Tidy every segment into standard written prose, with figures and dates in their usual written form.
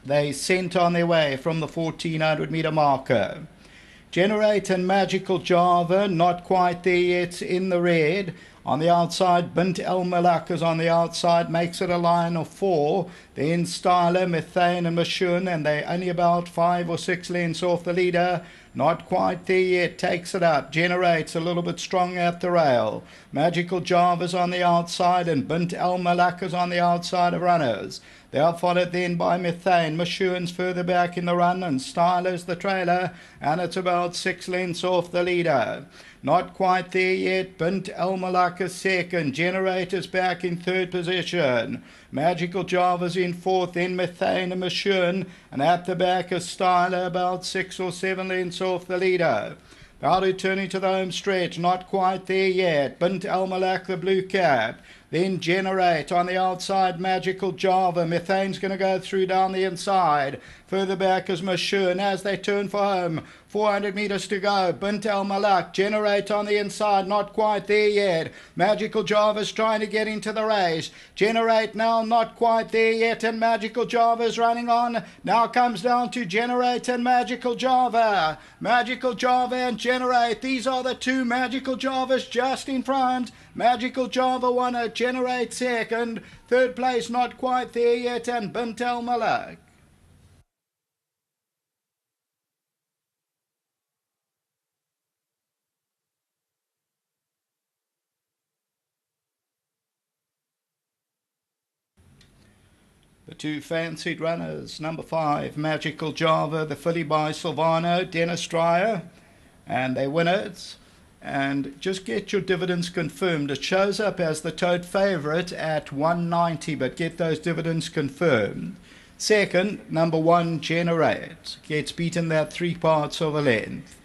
They sent on their way from the 1400 meter marker. Generate and Magical Java, not quite there yet in the red. On the outside, Bint El Malak is on the outside, makes it a line of 4. Then Styler, Methane and Mashun, and they're only about 5 or 6 lengths off the leader. Not quite there yet, takes it up, generates a little bit strong at the rail. Magical Java's on the outside and Bint El Malak is on the outside of runners. They are followed then by Methane. Mashun's further back in the run and Styler's the trailer, and it's about 6 lengths off the leader. Not quite there yet. Bint El Malak is second. Generators back in third position. Magical Java's in fourth. Then Methane and Mashun. And at the back is Styler, about 6 or 7 lengths off the leader. About returning to the home stretch. Not quite there yet. Bint El Malak, the blue cap. Then Generate on the outside, Magical Java. Methane's going to go through down the inside. Further back is Mashun as they turn for home. 400 metres to go. Bint El Malak, Generate on the inside, not quite there yet. Magical Java's trying to get into the race. Generate now, not quite there yet, and Magical Java's running on. Now comes down to Generate and Magical Java. Magical Java and Generate, these are the two. Magical Java's just in front. Magical Java won it, Generate second. Third place, not quite there yet, and Bint El Malak. The two fancied runners, number 5, Magical Java, the filly by Silvano, Dennis Dreyer, and they winners. And just get your dividends confirmed. It shows up as the tote favourite at 190, but get those dividends confirmed. Second, number 1, Generate, gets beaten that 3 parts of a length.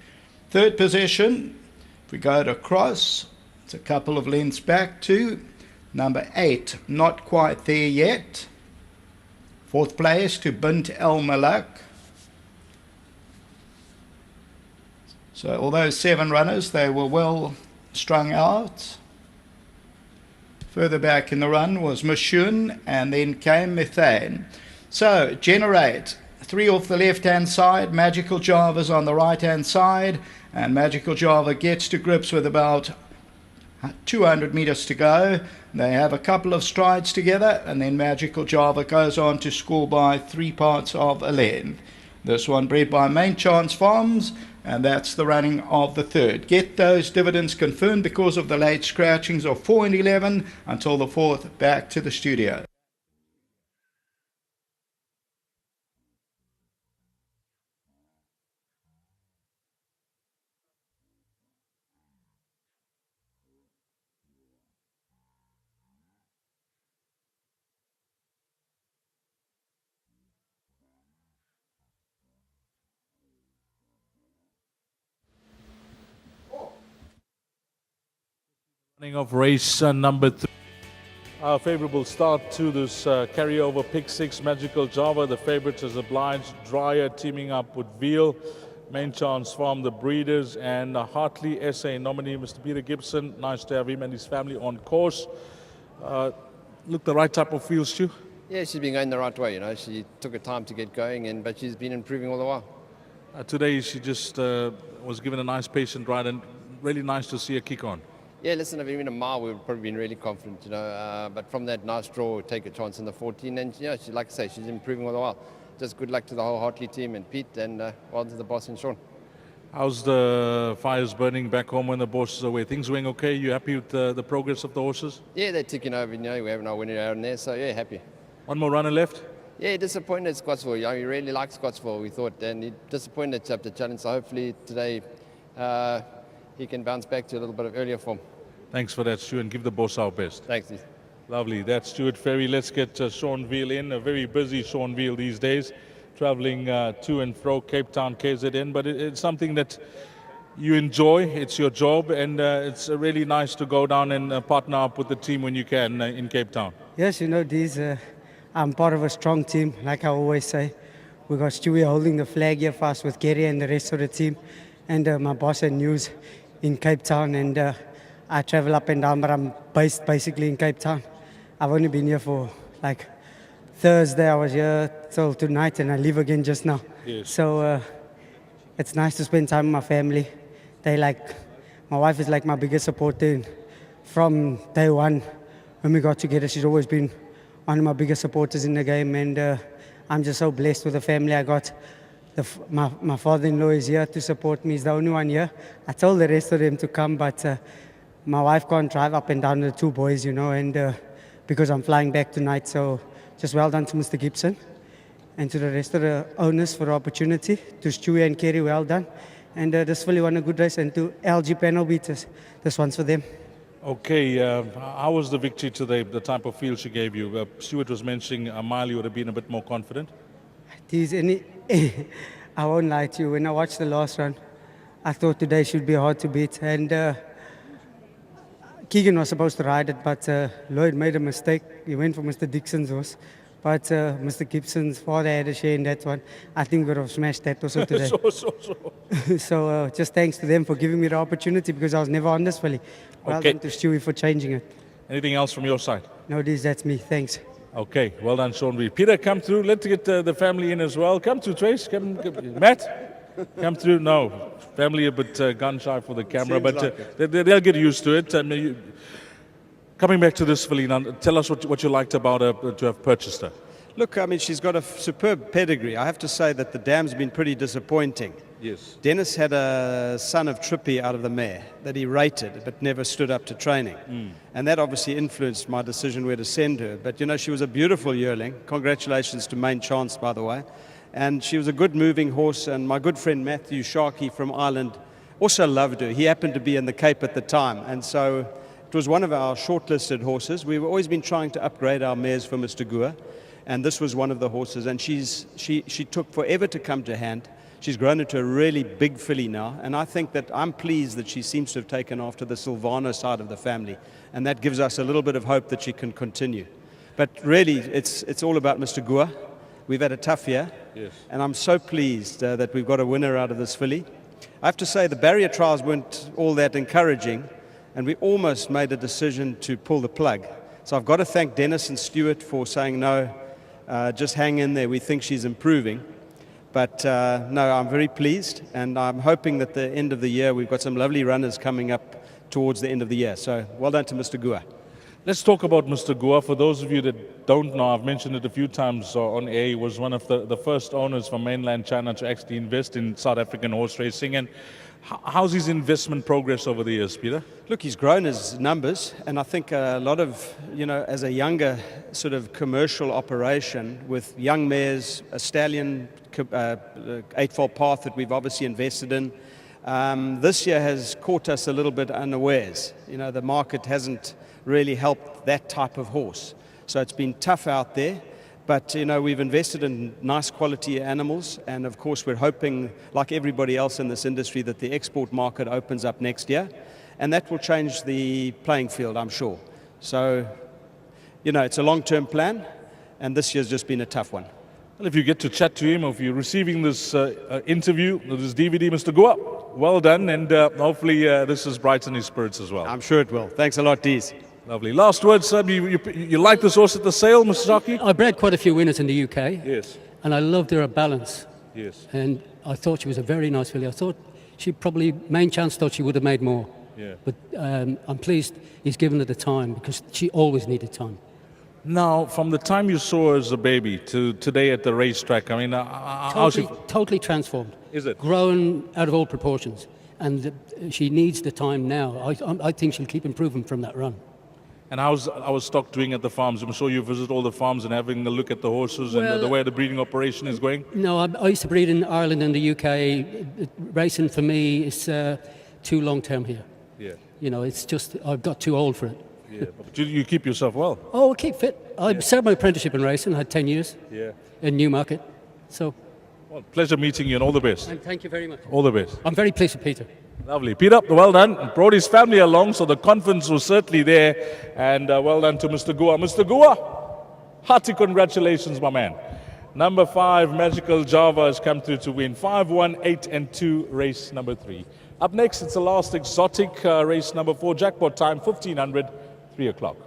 Third position, if we go to cross, it's a couple of lengths back to number 8, not quite there yet. Fourth place to Bint El Malak. So although 7 runners, they were well strung out. Further back in the run was Mashun, and then came Methane. So Generate, 3 off the left-hand side, Magical Java's on the right-hand side, and Magical Java gets to grips with about 200 metres to go. They have a couple of strides together, and then Magical Java goes on to score by 3 parts of a length. This one bred by Main Chance Farms, and that's the running of the third. Get those dividends confirmed because of the late scratchings of 4 and 11 until the 4th. Back to the studio. Running of race number 3. A favourable start to this carryover pick 6, Magical Java. The favourites is Obliged, Dreyer teaming up with Veal, Main Chance Farm, the breeders, and Hartley SA nominee Mr. Peter Gibson. Nice to have him and his family on course. Look the right type of field, Stu? Yeah, she's been going the right way. You know, she took her time to get going, but she's been improving all the while. Today she just was given a nice patient ride, and really nice to see her kick on. Yeah, listen, if even a mile, we've probably been really confident, you know. But from that nice draw, we'll take a chance in the 14. And, you know, like I say, she's improving all the while. Just good luck to the whole Hartley team and Pete, and well to the boss and Sean. How's the fires burning back home when the boss is away? Things going okay? You happy with the progress of the horses? Yeah, they're ticking over. You know, we have our winner out in there, so yeah, happy. One more runner left? Yeah, disappointed at Scottsville. You know, we really like Scottsville, we thought, and he disappointed at the challenge. So hopefully today he can bounce back to a little bit of earlier form. Thanks for that, Stu, and give the boss our best. Thanks, Steve. Lovely. That's Stuart Ferry. Let's get Sean Veal in. A very busy Sean Veal these days, travelling to and fro Cape Town, KZN. But it's something that you enjoy. It's your job, and it's really nice to go down and partner up with the team when you can in Cape Town. Yes, you know, I'm part of a strong team, like I always say. We got Stewie holding the flag here for us with Gary and the rest of the team, and my boss and news in Cape Town, and I travel up and down, but I'm based basically in Cape Town. I've only been here for like Thursday. I was here till tonight, and I leave again just now. Yes. So it's nice to spend time with my family. My wife is like my biggest supporter. From day one, when we got together, she's always been one of my biggest supporters in the game, and I'm just so blessed with the family I got. My father-in-law is here to support me. He's the only one here. I told the rest of them to come, but my wife can't drive up and down with the two boys, and because I'm flying back tonight. So just well done to Mr. Gibson and to the rest of the owners for the opportunity. To Stewie and Kerry, well done. And this filly won a good race. And to LG panel beaters, this one's for them. Okay, how was the victory today, the type of feel she gave you? Stuart was mentioning a mile you would have been a bit more confident. I won't lie to you. When I watched the last run, I thought today should be hard to beat. And Keegan was supposed to ride it, but Lloyd made a mistake. He went for Mr. Dixon's horse. But Mr. Gibson's father had a share in that one. I think we would have smashed that also today. So just thanks to them for giving me the opportunity, because I was never on this filly. Well done to Stewie for changing it. Anything else from your side? No, that's me. Thanks. Okay, well done, Sean Reed. Peter, come through. Let's get the family in as well. Come through, Trace. Come. Matt, come through. No, family a bit gun-shy for the camera, but they'll get used to it. Coming back to this filly, now, tell us what you liked about her to have purchased her. Look, I mean, she's got a superb pedigree. I have to say that the dam's been pretty disappointing. Yes. Dennis had a son of Trippy out of the mare that he rated but never stood up to training. And that obviously influenced my decision where to send her. But, she was a beautiful yearling. Congratulations to Main Chance, by the way. And she was a good moving horse. And my good friend Matthew Sharkey from Ireland also loved her. He happened to be in the Cape at the time. And so it was one of our shortlisted horses. We've always been trying to upgrade our mares for Mr. Gua. And this was one of the horses. And she took forever to come to hand. She's grown into a really big filly now, and I think that I'm pleased that she seems to have taken after the Silvano side of the family, and that gives us a little bit of hope that she can continue. But really, it's all about Mr. Gua. We've had a tough year, yes, and I'm so pleased that we've got a winner out of this filly. I have to say the barrier trials weren't all that encouraging, and we almost made a decision to pull the plug. So I've got to thank Dennis and Stuart for saying, no, just hang in there, we think she's improving. But no, I'm very pleased, and I'm hoping that the end of the year we've got some lovely runners coming up towards the end of the year. So well done to Mr. Gua. Let's talk about Mr. Gua. For those of you that don't know, I've mentioned it a few times on air. He was one of the first owners from mainland China to actually invest in South African horse racing. And how's his investment progress over the years, Peter? Look, he's grown his numbers, and I think a lot of, as a younger sort of commercial operation with young mares, a stallion, eightfold path that we've obviously invested in, this year has caught us a little bit unawares. The market hasn't really helped that type of horse. So it's been tough out there. But, we've invested in nice quality animals, and of course we're hoping, like everybody else in this industry, that the export market opens up next year, and that will change the playing field, I'm sure. So, it's a long-term plan, and this year's just been a tough one. Well, if you get to chat to him, or if you're receiving this interview, this DVD, Mr. Gua, well done, and hopefully this has brightened his spirits as well. I'm sure it will. Thanks a lot, Dees. Lovely. Last words, sir. You like this horse at the sale, Mr. Sharkey? I bred quite a few winners in the UK. Yes. And I loved her balance. Yes. And I thought she was a very nice filly. I thought she probably, Main Chance thought she would have made more. Yeah. But I'm pleased he's given her the time, because she always needed time. Now, from the time you saw her as a baby to today at the racetrack, I mean, how's she? Totally transformed. Is it? Grown out of all proportions. And she needs the time now. I think she'll keep improving from that run. And how's our stock doing at the farms? I'm sure you visit all the farms and having a look at the horses and the way the breeding operation is going. No, I used to breed in Ireland and the UK. Racing for me is too long-term here. Yeah. It's just, I've got too old for it. Yeah, but you keep yourself well. Oh, I keep fit. I started my apprenticeship in racing. I had 10 years in Newmarket. So, well, pleasure meeting you, and all the best. And thank you very much. All the best. I'm very pleased with Peter. Lovely. Peter, well done. Brought his family along, so the confidence was certainly there. And well done to Mr. Gua. Mr. Gua, hearty congratulations, my man. Number 5, Magical Java, has come through to win 5, 1, 8, and 2, race number 3. Up next, it's the last exotic race number 4, jackpot time 1500, 3 o'clock.